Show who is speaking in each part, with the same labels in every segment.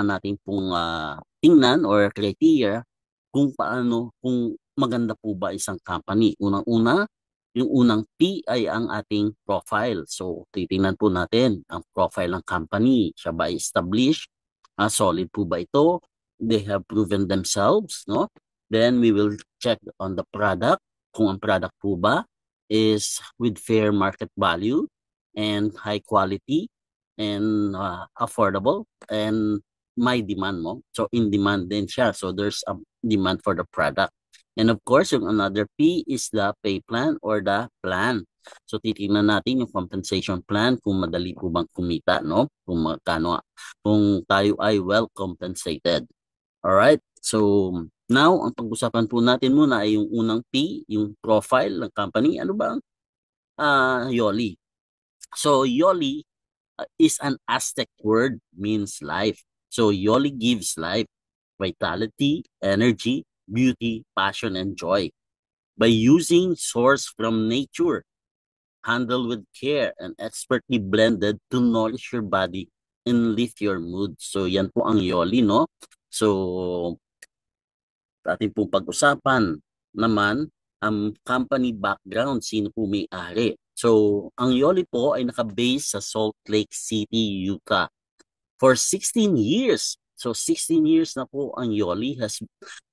Speaker 1: kailangan natin pong tingnan or criteria kung kung maganda po ba isang company. Unang-una, yung unang P ay ang ating profile. So, titingnan po natin ang profile ng company. Siya ba ay established? Solid po ba ito? They have proven themselves, no? Then we will check on the product, kung ang product po ba is with fair market value and high quality and affordable and may demand mo. So in demand din siya. So there's a demand for the product. And of course, yung another P is the pay plan or the plan. So titingnan natin yung compensation plan kung madali po bang kumita, no? Kung magkano, kung tayo ay well compensated. Alright? So now, ang pag-usapan po natin muna ay yung unang P, yung profile ng company. Ano ba ang YOLI? So YOLI is an Aztec word, means life. So Yoli gives life, vitality, energy, beauty, passion, and joy. By using source from nature, handled with care, and expertly blended to nourish your body and lift your mood. So yan po ang Yoli, no? So ating pong pag-usapan naman ang company background, sino po may-ari. So, ang Yoli po ay naka-base sa Salt Lake City, Utah for 16 years. So 16 years na po ang Yoli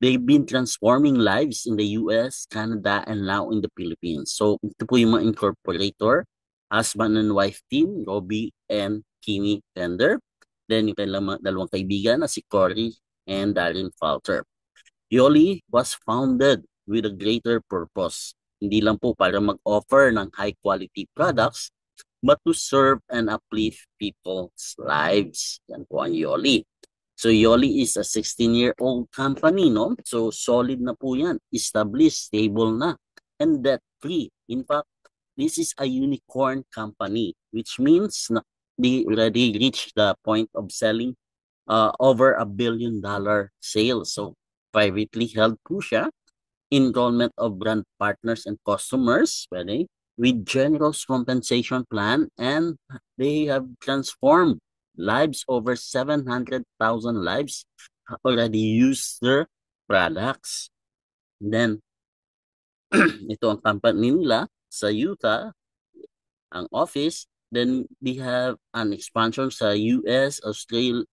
Speaker 1: they've been transforming lives in the US, Canada, and now in the Philippines. So ito po yung mga incorporator, husband and wife team, Robbie and Kimi Fender. Then yung kailang dalawang kaibigan na si Cory and Darren Falter. Yoli was founded with a greater purpose. Hindi lang po para mag-offer ng high-quality products, but to serve and uplift people's lives. Yan po ang Yoli. So Yoli is a 16-year-old company, no? So solid na po yan. Established, stable na, and debt-free. In fact, this is a unicorn company, which means na they already reached the point of selling over $1 billion sales. So privately held po siya, enrollment of brand partners and customers, pwede, with generous compensation plan, and they have transformed lives. Over 700,000 lives already use their products. And then, ito ang company nila sa Utah, ang office. Then they have an expansion sa US, Australia,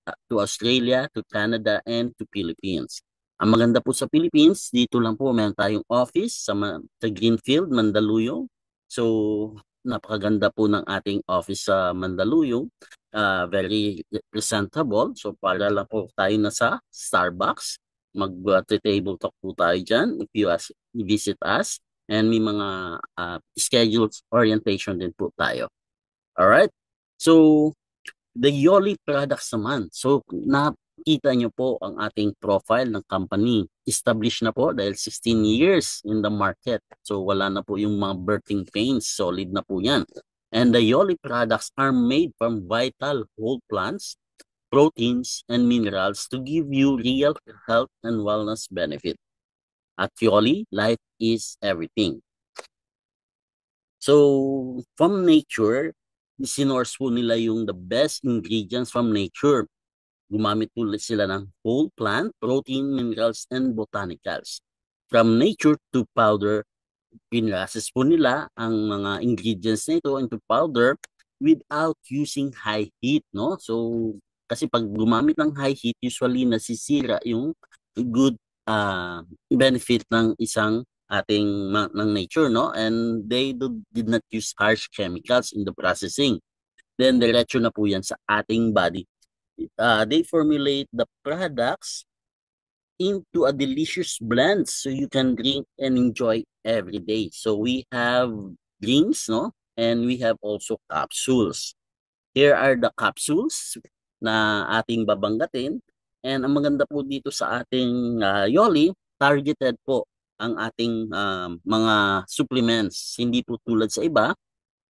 Speaker 1: to Canada, and to Philippines. Ang maganda po sa Philippines, dito lang po meron tayong office sa Greenfield, Mandaluyong. So, napakaganda po ng ating office sa Mandaluyong. Very presentable. So, para lang po tayo nasa Starbucks. Mag-table talk po tayo dyan if you visit us. And may mga scheduled orientation din po tayo. Alright? So, the Yoli products naman. So, nakita nyo po ang ating profile ng company. Established na po dahil 16 years in the market. So, wala na po yung mga birthing pains. Solid na po yan. And the Yoli products are made from vital whole plants, proteins, and minerals to give you real health and wellness benefit. At Yoli, life is everything. So, from nature, sinorse po nila yung the best ingredients from nature. Gumamit po sila ng whole plant, protein, minerals, and botanicals. From nature to powder, pinrases po nila ang mga ingredients na ito into powder without using high heat, no? So, kasi pag gumamit ng high heat, usually nasisira yung good benefit ng isang ating ng nature, no? And they did not use harsh chemicals in the processing. Then diretso na po yan sa ating body. They formulate the products into a delicious blend so you can drink and enjoy every day. So we have drinks, no? And we have also capsules. Here are the capsules na ating babanggatin. And ang maganda po dito sa ating Yoli, targeted po ang ating mga supplements. Hindi po tulad sa iba,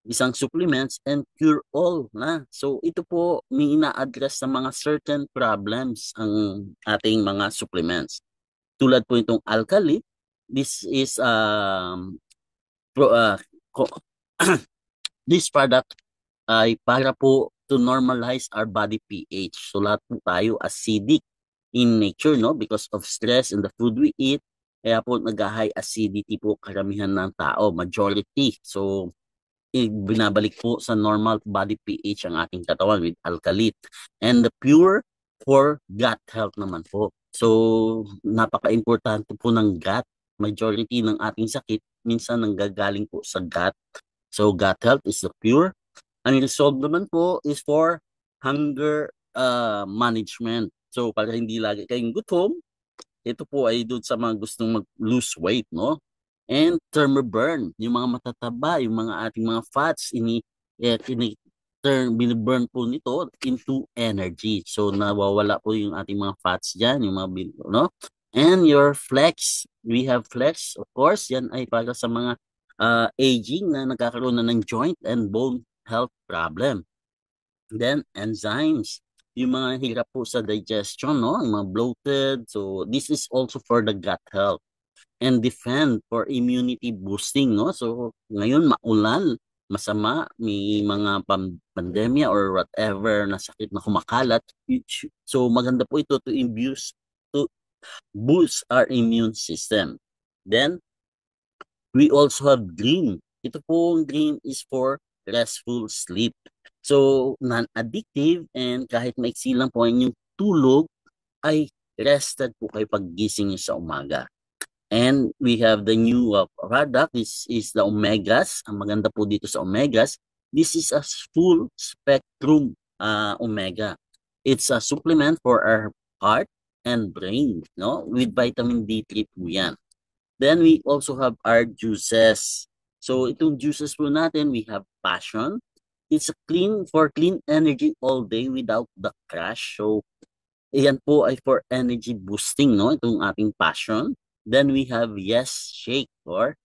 Speaker 1: isang supplements and cure all na. So ito po may ina-address sa mga certain problems ang ating mga supplements. Tulad po itong alkali, this is pro, this product ay para po to normalize our body pH. So lahat po tayo acidic in nature, no? Because of stress and the food we eat. Kaya po nag-high acidity po karamihan ng tao, majority. So binabalik po sa normal body pH ang ating katawan with alkalit. And the pure for gut health naman po. So napaka-importante po ng gut. Majority ng ating sakit minsan nanggagaling po sa gut. So gut health is the pure. Ang resolve naman po is for hunger management. So para hindi lagi kayong gutom, ito po ay doon sa mga gustong mag-lose weight, no? And thermoburn, yung mga matataba, yung mga ating mga fats, biniburn po nito into energy. So nawawala po yung ating mga fats dyan, yung mga, no? And your flex, we have flex, of course, yan ay para sa mga aging na nagkakaroon na ng joint and bone health problem. Then enzymes, yung mga hirap po sa digestion, no? Yung mga bloated. So this is also for the gut health. And defend for immunity boosting, no? So ngayon maulan, masama, may mga pandemya or whatever na sakit na kumakalat. So maganda po ito to boost our immune system. Then we also have green. Ito po green is for restful sleep. So, non-addictive and kahit maiksi lang po ang inyong tulog, ay rested po kayo paggising niyo sa umaga. And we have the new product. This is the Omegas. Ang maganda po dito sa Omegas, this is a full spectrum Omega. It's a supplement for our heart and brain, no? With vitamin D3 po yan. Then we also have our juices. So itong juices po natin, we have passion. It's a clean energy all day without the crash. So iyan po ay for energy boosting, no? Itong ating passion. Then we have Yes Shake or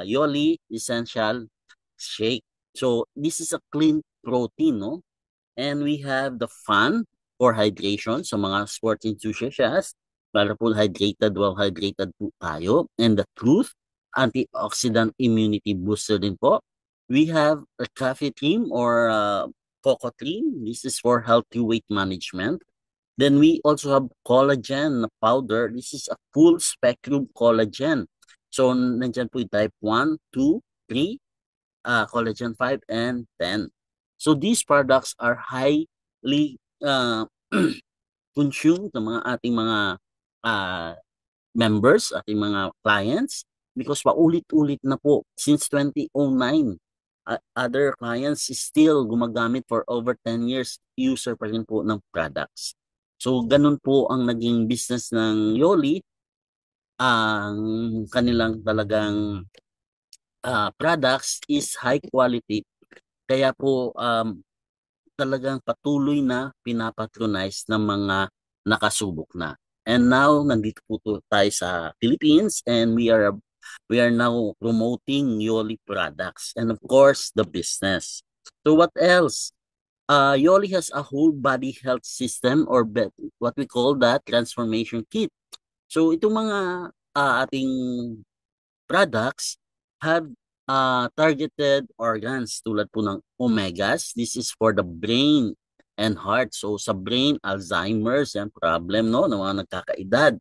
Speaker 1: Yoli Essential Shake. So this is a clean protein, no? And we have the Fun for hydration. So mga sports enthusiasts, para po well hydrated po tayo. And the Truth, antioxidant immunity booster din po. We have a Coffee Cream or Coco Cream. This is for healthy weight management. Then we also have collagen powder. This is a full spectrum collagen. So nandyan po yung type 1, 2, 3, collagen 5, and 10. So these products are highly consumed ng mga ating mga members, ating mga clients, because paulit-ulit na po since 2009. Other clients is still gumagamit for over 10 years, user pa rin po ng products. So ganun po ang naging business ng Yoli. Ang kanilang talagang products is high quality. Kaya po talagang patuloy na pinapatronize ng mga nakasubok na. And now nandito po tayo sa Philippines and we are now promoting Yoli products and of course the business. So what else? Yoli has a whole body health system or what we call that transformation kit. So itong mga ating products have targeted organs tulad po ng Omegas. This is for the brain and heart. So sa brain, Alzheimer's, yan problem, no, ng mga nagkakaedad.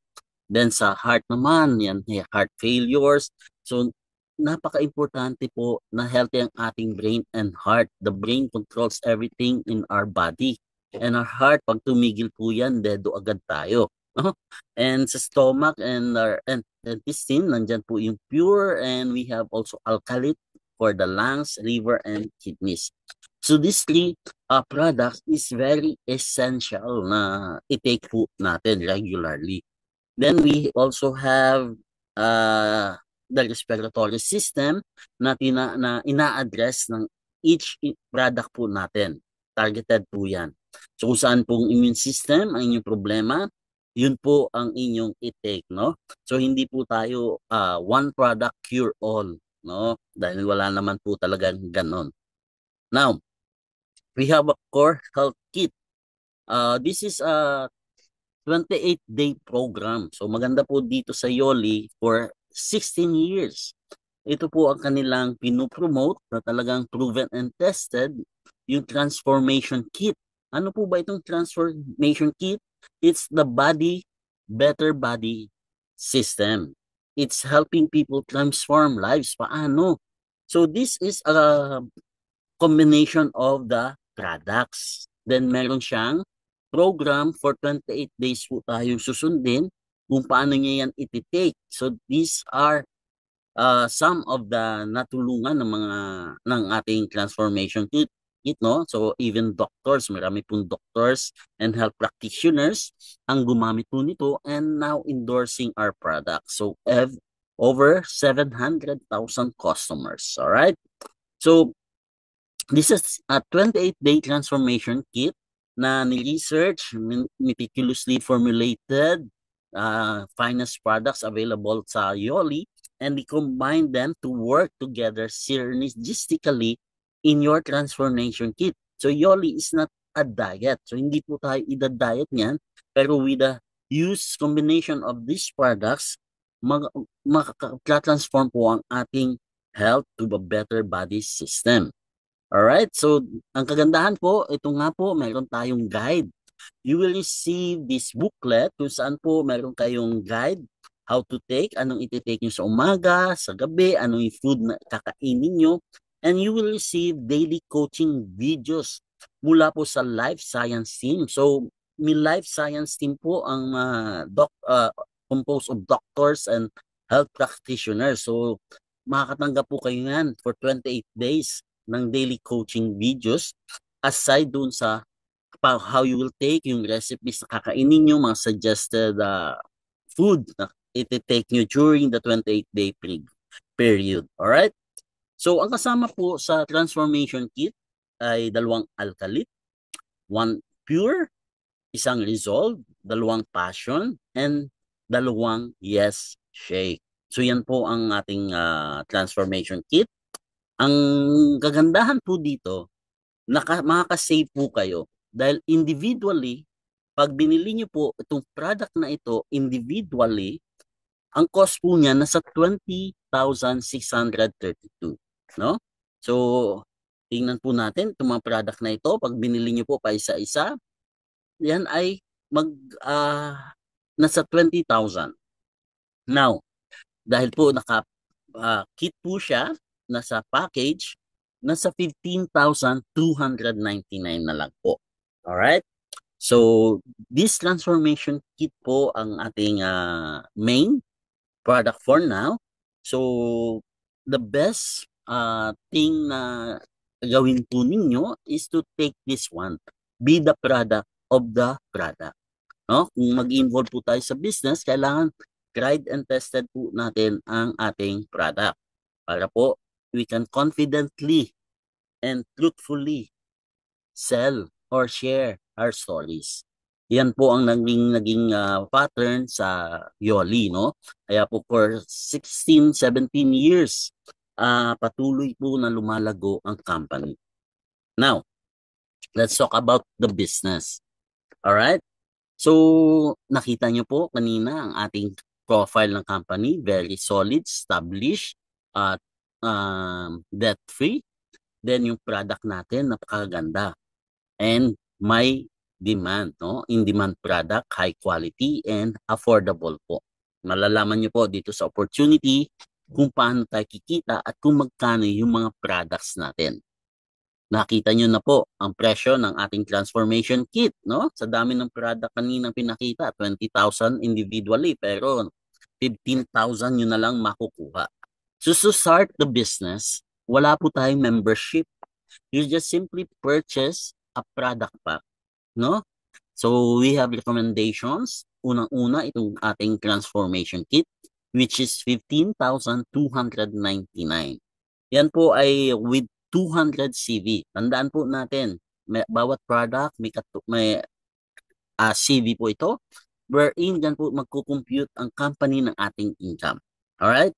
Speaker 1: Then sa heart naman, yan, heart failures. So napaka-importante po na healthy ang ating brain and heart. The brain controls everything in our body. And our heart, pag tumigil po yan, dedo agad tayo. And sa stomach and our intestine, nandyan po yung pure, and we have also alkalit for the lungs, liver, and kidneys. So these three products is very essential na i-take po natin regularly. Then we also have the respiratory system na ina-address ng each product po natin. Targeted po yan. So kung saan pong immune system ang inyong problema, yun po ang inyong i-take, no? So hindi po tayo one product cure all, no? Dahil wala naman po talagang ganon. Now, we have a core health kit. This is a 28-day program. So maganda po dito sa Yoli for 16 years. Ito po ang kanilang pinopromote na talagang proven and tested yung transformation kit. Ano po ba itong transformation kit? It's the better body system. It's helping people transform lives. Paano? So this is a combination of the products. Then meron siyang program for 28 days po tayong susundin kung paano niya yan iti-take. So these are some of the natulungan ng ating transformation kit, no? So even doctors, marami pong doctors and health practitioners ang gumamit po nito and now endorsing our product. So over 700,000 customers, all right? So this is a 28-day transformation kit na ni-research, meticulously formulated, finest products available sa Yoli, and we combine them to work together synergistically in your transformation kit. So Yoli is not a diet. So hindi po tayo ida-diet niyan, pero with the use combination of these products, makaka-transform po ang ating health to a better body system. Alright, so ang kagandahan po, ito nga po, mayroon tayong guide. You will receive this booklet kung saan po mayroon kayong guide how to take, anong iti-take nyo sa umaga, sa gabi, anong yung food na kakainin nyo, and you will receive daily coaching videos mula po sa life science team. So, may life science team po ang composed of doctors and health practitioners. So, makakatanggap po kayo yan for 28 days ng daily coaching videos aside dun sa how you will take yung recipes na kakainin nyo, mga suggested food na iti-take nyo during the 28-day period. Alright? So, ang kasama po sa transformation kit ay 2 alkalit, 1 pure, 1 resolve, 2 passion, and 2 yes shake. So, yan po ang ating transformation kit. Ang kagandahan po dito, makaka-save po kayo dahil individually, pag binili niyo po itong product na ito individually, ang cost po niya nasa 20,632, no? So, tingnan po natin itong mga product na ito, pag binili niyo po pa isa-isa, yan ay nasa 20,000. Now, dahil po kit po siya, nasa package, nasa 15,299 na lang po. Alright? So, this transformation kit po ang ating main product for now. So, the best thing na gawin po ninyo is to take this one. Be the product of the product. No? Kung mag-involve po tayo sa business, kailangan tried and tested po natin ang ating product para po we can confidently and truthfully sell or share our stories. Yan po ang naging pattern sa Yoli, no? Kaya po for 16, 17 years, patuloy po na lumalago ang company. Now, let's talk about the business. Alright? So, nakita nyo po kanina ang ating profile ng company, very solid, established, at debt-free. Then yung product natin, napakaganda. And may demand, no? In-demand product, high quality, and affordable po. Malalaman nyo po dito sa opportunity kung paano tayo kikita at kung magkano yung mga products natin. Nakita nyo na po ang presyo ng ating transformation kit, no? Sa dami ng product kaninang pinakita, 20,000 individually, pero 15,000 nyo na lang makukuha. So to start the business, wala po tayong membership. You just simply purchase a product pack, no? So we have recommendations. Unang-una, itong ating transformation kit, which is 15,299. Yan po ay with 200 CV. Tandaan po natin, bawat product may CV po ito, wherein dyan po magkukompute ang company ng ating income. Alright?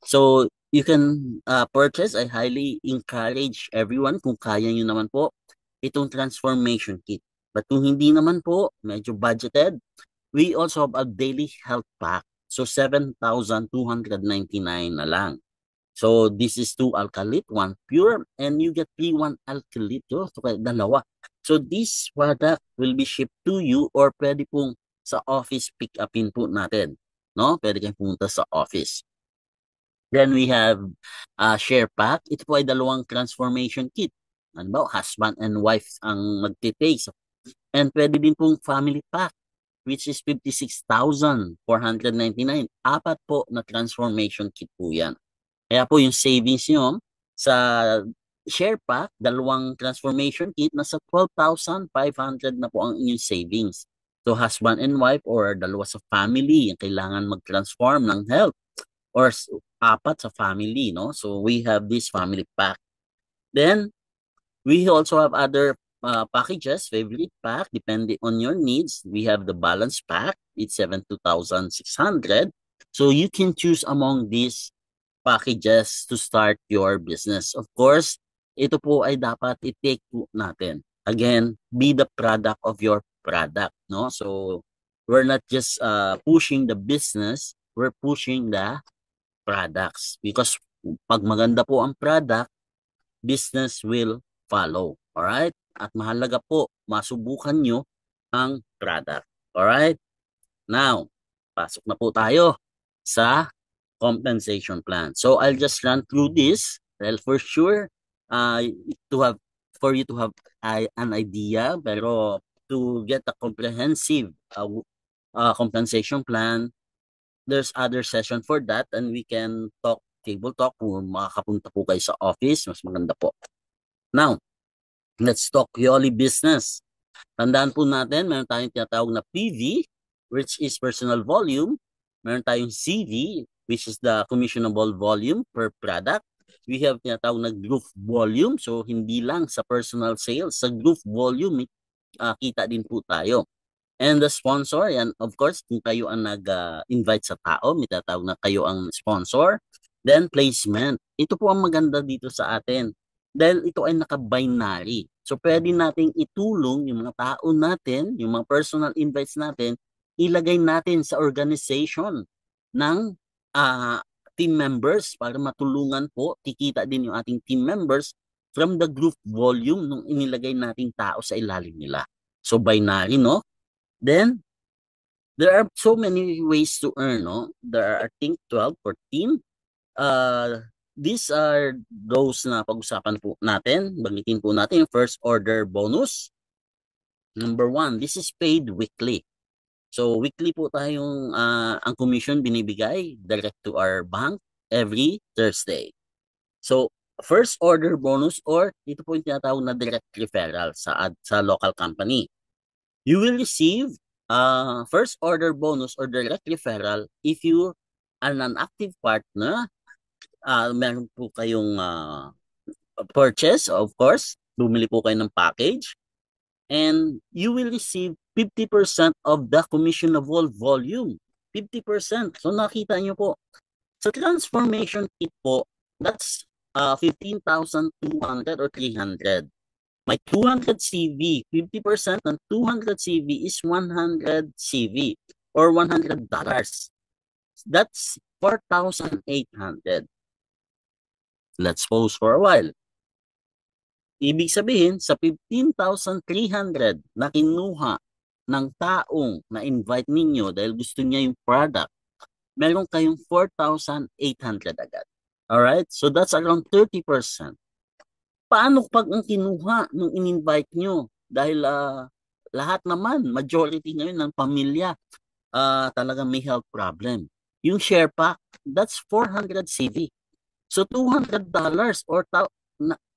Speaker 1: So, you can purchase. I highly encourage everyone kung kaya nyo naman po itong transformation kit. But kung hindi naman po, medyo budgeted, we also have a daily health pack. So, 7,299 na lang. So this is 2 alkalit, 1 pure, and you get 3 1 alkalit. So kaya dalawa. So this product will be shipped to you or pwede pong sa office pick upin po natin. No? Pwede kayong pumunta sa office. Then we have share pack. Ito po ay dalawang transformation kit. Ano ba? Husband and wife ang magte-take. And pwede din pong family pack which is 56,499. Apat po na transformation kit po yan. Kaya po yung savings nyo sa share pack, dalawang transformation kit, nasa 12,500 na po ang inyong savings. So husband and wife or dalawa sa family yung kailangan mag-transform ng health or apat sa family, no? So we have this family pack. Then we also have other packages, favorite pack, depending on your needs. We have the balance pack. It's 72,600. So you can choose among these packages to start your business. Of course, ito po ay dapat i-take po natin. Again, be the product of your product, no? So we're not just pushing the business, we're pushing the products because pag maganda po ang product, business will follow. Alright? At mahalaga po, masubukan nyo ang product. Alright? Now, pasok na po tayo sa compensation plan. So, I'll just run through this. Well, for sure, to have for you to have an idea, pero to get a comprehensive compensation plan, there's other session for that and we can talk table talk kung makakapunta po kayo sa office, mas maganda po. Now, let's talk Yoli business. Tandaan po natin, meron tayong tinatawag na PV, which is personal volume. Meron tayong CV, which is the commissionable volume per product. We have tinatawag na group volume. So, hindi lang sa personal sales, sa group volume, kita din po tayo. And the sponsor, and of course, kung kayo ang nag-invite sa tao, may tatawag na kayo ang sponsor. Then, placement. Ito po ang maganda dito sa atin. Dahil ito ay naka-binary. So, pwede nating itulong yung mga tao natin, yung mga personal invites natin, ilagay natin sa organization ng team members para matulungan po, kikita din yung ating team members from the group volume nung inilagay nating tao sa ilalim nila. So, binary, no? Then, there are so many ways to earn, no? There are, I think, 12, 14. These are those na pag-usapan po natin. Banggitin po natin yung first order bonus. Number 1, this is paid weekly. So, weekly po tayong ang commission binibigay direct to our bank every Thursday. So, first order bonus or ito po yung tinatawag na direct referral sa local company. You will receive first order bonus or direct referral if you are an active partner. Meron po kayong purchase, of course. Bumili po kayo ng package. And you will receive 50% of the commissionable volume. 50%. So nakita nyo po. Sa transformation kit po, that's 15,200 or 300. May 200 CV. 50% ng 200 CV is 100 CV or $100. That's 4,800. Let's pause for a while. Ibig sabihin, sa 15,300 na kinuha ng taong na-invite ninyo dahil gusto niya yung product, meron kayong 4,800 agad. Alright? So that's around 30%. Paano pag ang kinuha nung in-invite nyo? Dahil lahat naman, majority ngayon ng pamilya, talagang may health problem. Yung share pack, that's 400 CV. So $200 or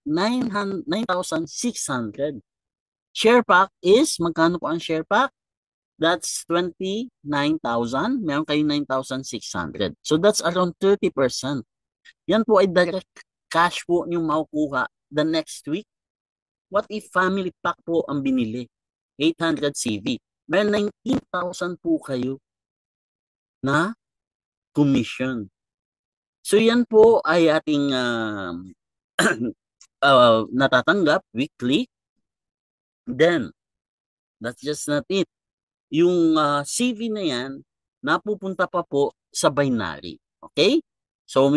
Speaker 1: 9,600. Share pack is, magkano po ang share pack? That's 29,000. Meron kayong 9,600. So that's around 30%. Yan po ay direct cash po yung makukuha the next week. What if family pack po ang binili? 800 CV. May 19,000 po kayo na commission. So yan po ay ating natatanggap weekly. Then, that's just not it. Yung CV na yan, napupunta pa po sa binary. Okay? So,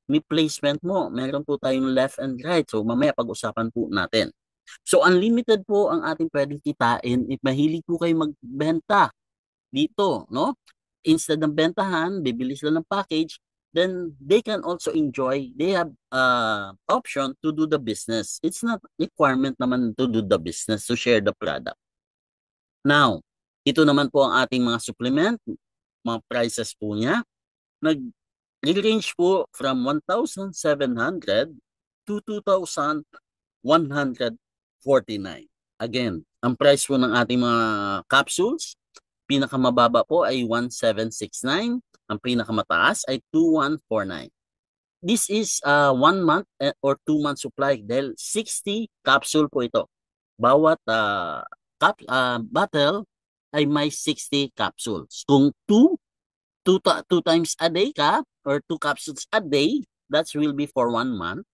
Speaker 1: may placement mo, meron po tayong left and right. So mamaya pag-usapan po natin. So unlimited po ang ating pwedeng kitain if mahilig po kayo magbenta dito, no? Instead ng bentahan, bibili sila ng package, then they can also enjoy, they have option to do the business. It's not requirement naman to do the business, to share the product. Now, ito naman po ang ating mga supplement, mga prices po niya. Nag-range po from 1,700 to 2,149. Again, ang price po ng ating mga capsules, pinakamababa po ay 1,769. Ang pinakamataas ay 2,149. This is 1 month or 2 month supply dahil 60 capsule po ito. Bawat bottle ay may 60 capsules. Kung 2 times a day ka or 2 capsules a day, that will be for 1 month.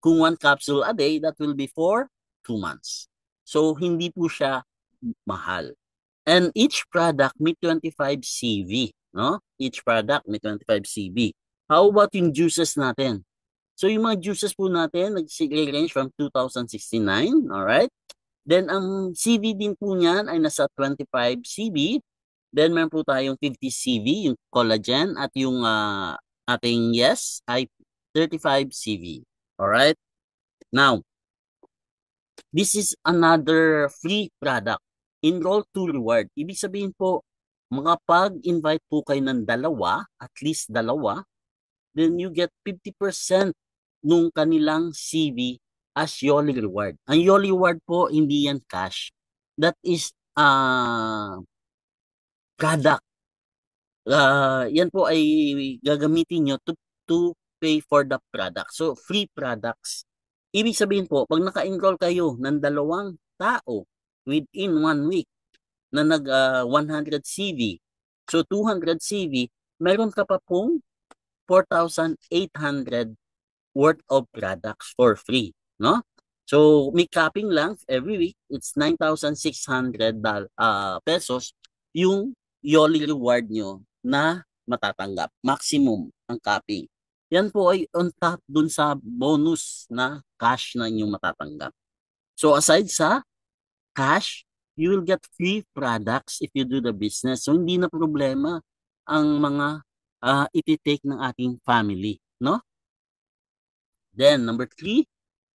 Speaker 1: Kung 1 capsule a day, that will be for 2 months. So, hindi po siya mahal. And each product may 25 CV, no? Each product may 25 CV. How about yung juices natin? So, yung mga juices po natin, nag-range from 2,069, alright? Then, ang CV din po niyan ay nasa 25 CV. Then, meron po tayong 50 CV, yung collagen, at yung ating yes ay 35 CV. Alright? Now, this is another free product. Enroll to reward. Ibig sabihin po, makapag-invite po kayo ng dalawa, at least dalawa, then you get 50% nung kanilang CV as YOLI reward. Ang YOLI reward po, hindi yan cash. That is product. Yan po ay gagamitin nyo to pay for the product. So, free products. Ibig sabihin po, pag naka-enroll kayo ng dalawang tao within 1 week na nag 100 CV, so 200 CV, meron ka pa pong 4,800 worth of products for free, no? So, may capping lang every week, it's 9,600 pesos yung YOLI reward nyo na matatanggap. Maximum ang capping. Yan po ay on top dun sa bonus na cash na inyong matatanggap. So, aside sa cash, you will get free products if you do the business. So, hindi na problema ang mga iti-take ng ating family, no? Then, number 3,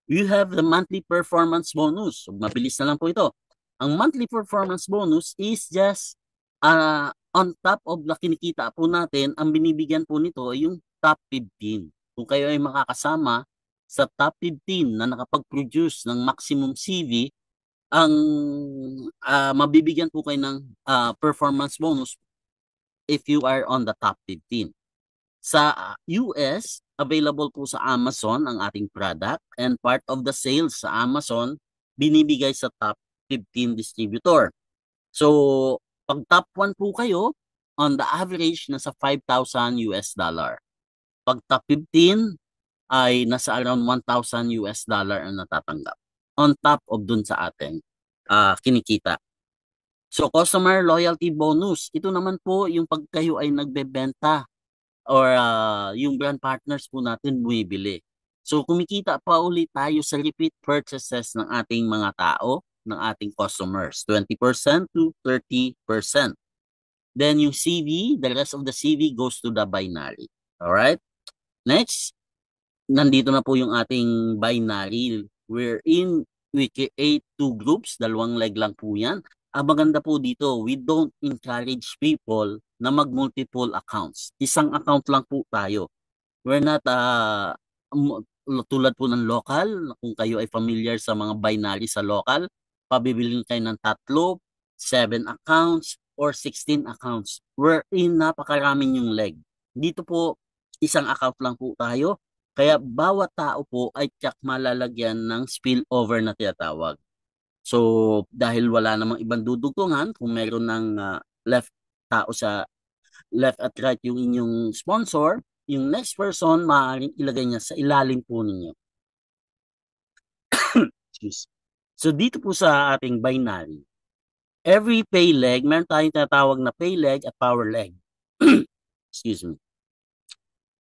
Speaker 1: you have the monthly performance bonus. So, mabilis na lang po ito. Ang monthly performance bonus is just on top of the kinikita po natin, ang binibigyan po nito ay yung top 15. Kung kayo ay makakasama sa top 15 na nakapag-produce ng maximum CV, ang mabibigyan po kayo ng performance bonus if you are on the top 15. Sa US, available po sa Amazon ang ating product, and part of the sales sa Amazon binibigay sa top 15 distributor. So, pag top 1 po kayo, on the average nasa 5,000 US dollar. Pag top 15 ay nasa around 1,000 US dollar ang natatanggap on top of dun sa ating kinikita. So, customer loyalty bonus, ito naman po yung pag kayo ay nagbebenta or yung brand partners po natin bumibili. So, kumikita pa ulit tayo sa repeat purchases ng ating mga tao, ng ating customers, 20% to 30%. Then yung CV, the rest of the CV goes to the binary. Alright? Next, nandito na po yung ating binary. We create 2 groups, dalawang leg lang po yan. Ang maganda po dito, we don't encourage people na mag-multiple accounts. Isang account lang po tayo. We're not tulad po ng local, kung kayo ay familiar sa mga binary sa local, pabibilin kayo ng 3, 7 accounts, or 16 accounts. Wherein napakaraming yung leg. Dito po, isang account lang po tayo. Kaya bawat tao po ay tiyak malalagyan ng spillover na tinatawag. So, dahil wala namang ibang dudugtungan, kung meron ng left tao sa left at right yung inyong sponsor, yung next person, maaaring ilagay niya sa ilalim po ninyo. So, dito po sa ating binary, every pay leg, meron tayong tinatawag na pay leg at power leg. Excuse me.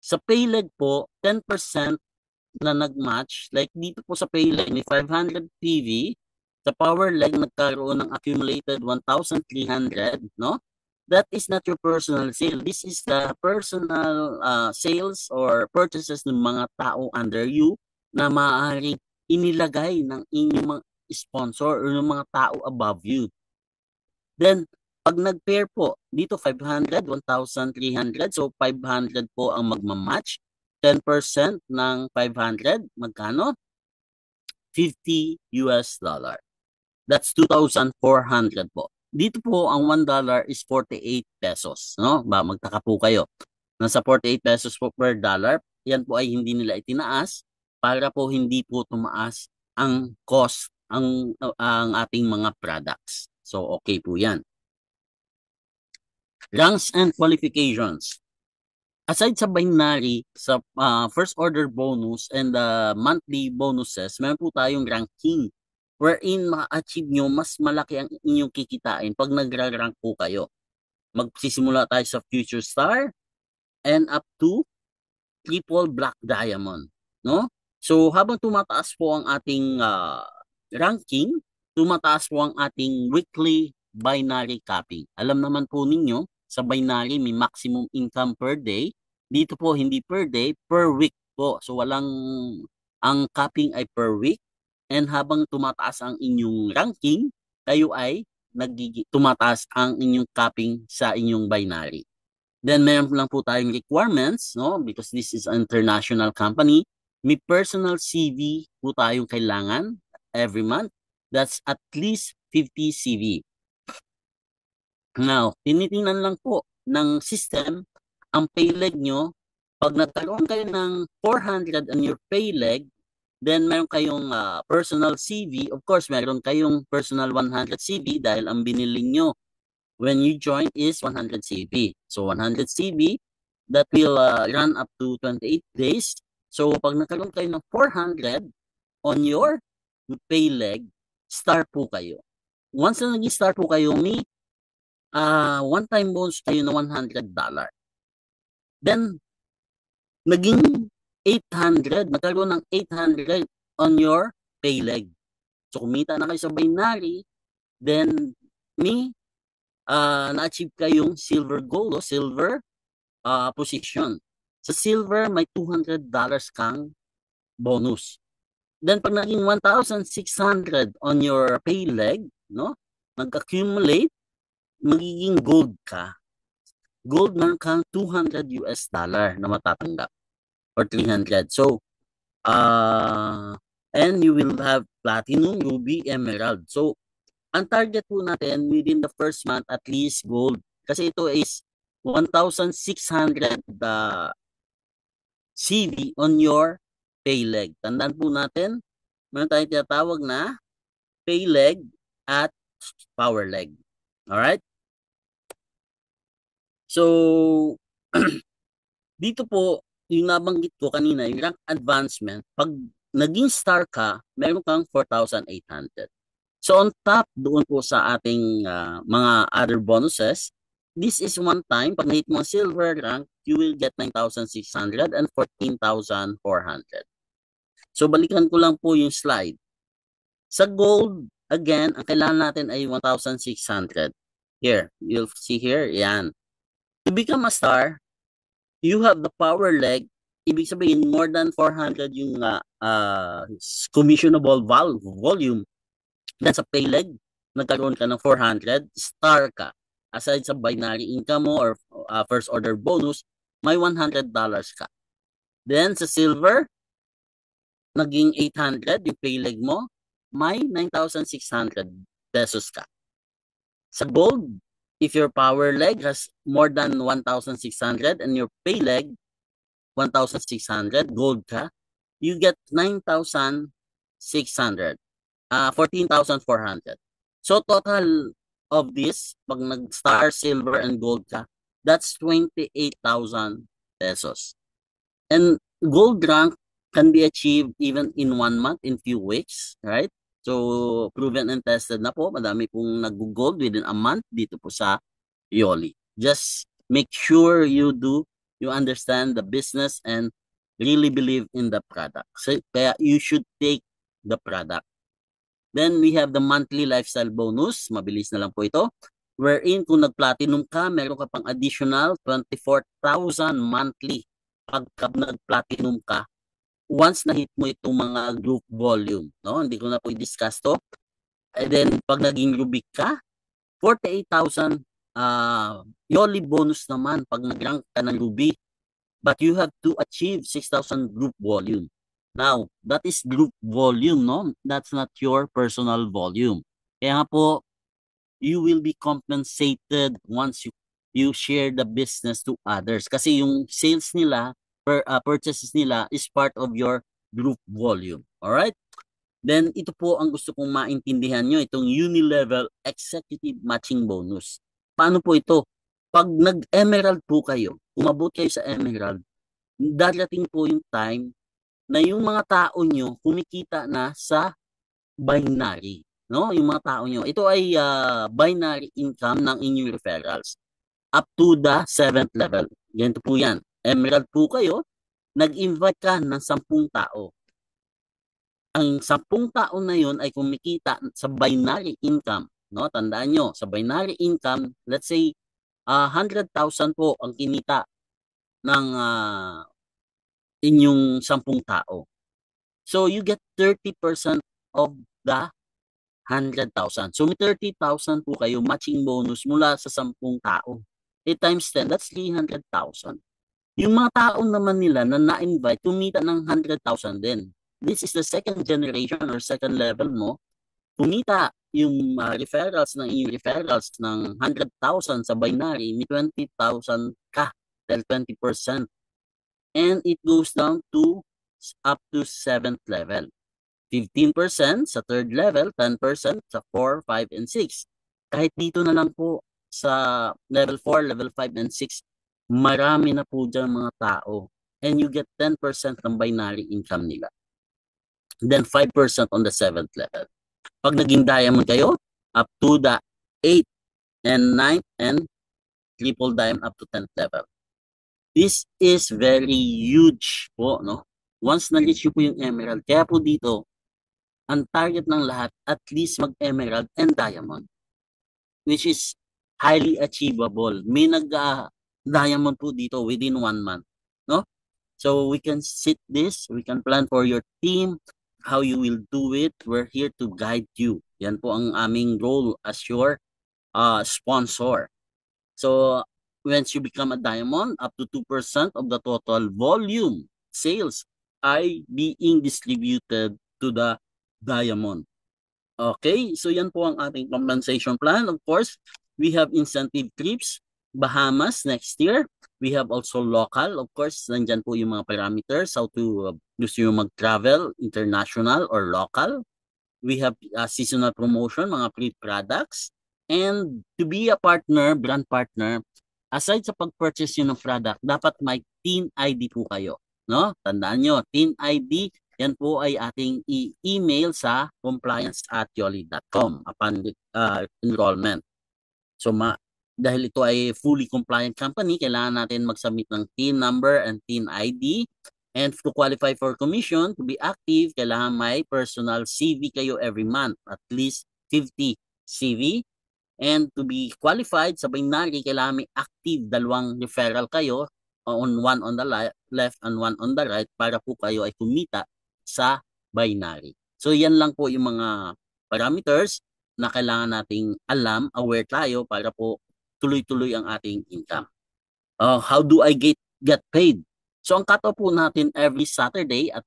Speaker 1: Sa Payleg po, 10% na nag-match. Like dito po sa Payleg, may 500 PV. Sa Powerleg, nagkaroon ng accumulated 1,300, no? That is not your personal sale. This is the personal sales or purchases ng mga tao under you na maaaring inilagay ng inyong mga sponsor or ng mga tao above you. Then, pag nag-pair po, dito 500, 1,300. So, 500 po ang magmamatch. 10% ng 500, magkano? 50 US dollar. That's 2,400 po. Dito po, ang $1 is 48 pesos. No? Magtaka po kayo. Nasa 48 pesos po per dollar. Yan po ay hindi nila itinaas para po hindi po tumaas ang cost ang ating mga products. So, okay po yan. Ranks and qualifications. Aside sa binary, sa first order bonus and the monthly bonuses, meron po tayong ranking wherein ma-achieve nyo mas malaki ang inyong kikitain pag nagra-rank po kayo. Magsisimula tayo sa Future Star and up to Triple Black Diamond, no? So habang tumataas po ang ating ranking, tumataas po ang ating weekly binary capping. Alam naman po ninyo, sa binary may maximum income per day. Dito po hindi per day, per week po. So ang capping ay per week. And habang tumataas ang inyong ranking, kayo ay tumataas ang inyong capping sa inyong binary. Then meron lang po tayong requirements, no? Because this is an international company. May personal CV po tayong kailangan every month. That's at least 50 CV. Now, tinitingnan lang po ng system ang payleg nyo. Pag nagkaroon kayo ng 400 on your payleg, then meron kayong personal CV. Of course, meron kayong personal 100 CV dahil ang binili nyo when you join is 100 CV. So 100 CV, that will run up to 28 days. So pag nagkaroon kayo ng 400 on your payleg, star po kayo. Once na naging star po kayo, may one-time bonus kayo na $100. Then, naging 800, nagkaroon ng 800 on your payleg. So kumita na kayo sa binary, then may na-achieve kayong silver goal o silver position. Sa silver, may $200 kang bonus. Then pag naging 1,600 on your payleg, no, mag-accumulate, magiging gold ka. Gold, meron kang $200 na matatanggap or 300. So, and you will have platinum, ruby, emerald. So, ang target po natin within the first month at least gold. Kasi ito is 1,600 CV on your payleg. Tandaan po natin, meron tayong tinatawag na payleg at powerleg. Alright? So, dito po, yung nabanggit ko kanina, yung rank advancement, pag naging star ka, meron kang 4,800. So on top, doon po sa ating mga other bonuses, this is one time, pag na-hit mo silver rank, you will get 9,600 and 14,400. So balikan ko lang po yung slide. Sa gold, again, ang kailangan natin ay 1,600. Here, you'll see here, yan. To become a star, you have the power leg. Ibig sabihin, more than 400 yung commissionable volume. Then sa payleg, nagkaroon ka ng 400, star ka. Aside sa binary income mo or first order bonus, may $100 ka. Then sa silver, naging 800 yung payleg mo, may 9,600 pesos ka. Sa gold, if your power leg has more than 1,600 and your payleg 1,600, gold ka, you get 9,600. 14,400. So total of this, pag nag-star, silver, and gold ka, that's 28,000 pesos. And gold rank can be achieved even in 1 month, in few weeks, right? So proven and tested na po. Madami pong nag-gold within a month dito po sa Yoli. Just make sure you do You understand the business and really believe in the product. So, kaya you should take the product. Then we have the monthly lifestyle bonus. Mabilis na lang po ito. Wherein kung nag-platinum ka, meron ka pang additional 24,000 monthly pagka nag-platinum ka. Once na-hit mo itong mga group volume, no? Hindi ko na po i-discuss to. And then, pag naging Rubik ka, 48,000 yearly bonus naman pag nag-rank ka ng Ruby. But you have to achieve 6,000 group volume. Now, that is group volume, no? That's not your personal volume. Kaya nga po, you will be compensated once you share the business to others. Kasi yung sales nila, purchases nila is part of your group volume. Alright? Then, ito po ang gusto kong maintindihan nyo, itong Unilevel Executive Matching Bonus. Paano po ito? Pag nag-emerald po kayo, umabot kayo sa emerald, darating po yung time na yung mga tao nyo kumikita na sa binary. No? Yung mga tao nyo. Ito ay binary income ng inyong referrals up to the 7th level. Ganito po yan. Emerald po kayo, nag-invite ka ng 10 tao. Ang 10 tao na yun ay kumikita sa binary income. No? Tandaan nyo, sa binary income, let's say 100,000 po ang kinita ng inyong 10 tao. So you get 30% of the 100,000. So may 30,000 po kayo matching bonus mula sa 10 tao. 8 times 10, that's 300,000. Yung mga tao naman nila na na-invite, kumita ng 100,000 din. This is the second generation or second level mo. Kumita yung referrals ng inyong referrals ng 100,000 sa binary, may 20,000 ka, dahil 20%. And it goes down to up to 7th level. 15% sa 3rd level, 10% sa 4, 5, and 6. Kahit dito na lang po sa level 4, level 5, and 6, marami na po dyan mga tao. And you get 10% ng binary income nila. Then 5% on the 7th level. Pag naging diamond kayo, up to the 8th and 9th and triple diamond up to 10th level. This is very huge po, no? Once na-reach nyo po yung emerald, kaya po dito, ang target ng lahat, at least mag-emerald and diamond, which is highly achievable. May nag-diamond po dito within 1 month, no? So we can sit this, we can plan for your team, how you will do it. We're here to guide you. Yan po ang aming role as your sponsor. So once you become a diamond, up to 2% of the total volume sales ay being distributed to the diamond. Okay, so yan po ang ating compensation plan. Of course, we have incentive trips, Bahamas next year. We have also local. Of course, nandyan po yung mga parameters, how to gusto yung mag-travel, international or local. We have seasonal promotion, mga pre-products. And to be a partner, brand partner, aside sa pag-purchase nyo ng product, dapat may TIN ID po kayo. No? Tandaan nyo, TIN ID, yan po ay ating i-email sa compliance@yoli.com upon enrollment. So dahil ito ay fully compliant company, kailangan natin mag-submit ng TIN number and TIN ID. And to qualify for commission, to be active, kailangan may personal CV kayo every month, at least 50 CV. And to be qualified sa binary, kailangan may active 2 referral kayo, one on the left and one on the right, para po kayo ay kumita sa binary. So yan lang po yung mga parameters na kailangan nating alam, aware tayo para po tuloy-tuloy ang ating income. How do I get paid? So ang cut-off po natin every Saturday at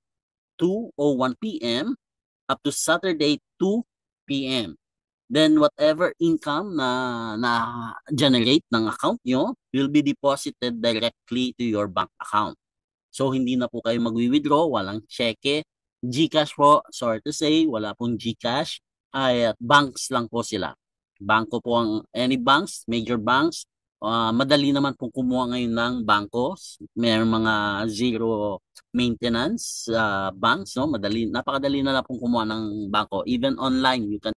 Speaker 1: 2:01 p.m. up to Saturday 2 p.m. Then whatever income na generate ng account nyo will be deposited directly to your bank account. So hindi na po kayo magwi-withdraw, walang cheque. GCash po, sorry to say, wala pong GCash. Ay banks lang po sila. Bangko po ang any banks, major banks. Madali naman pong kumuha ngayon ng bangko. May mga zero maintenance banks, no? Napakadali na lang pong kumuha ng bangko. Even online, you can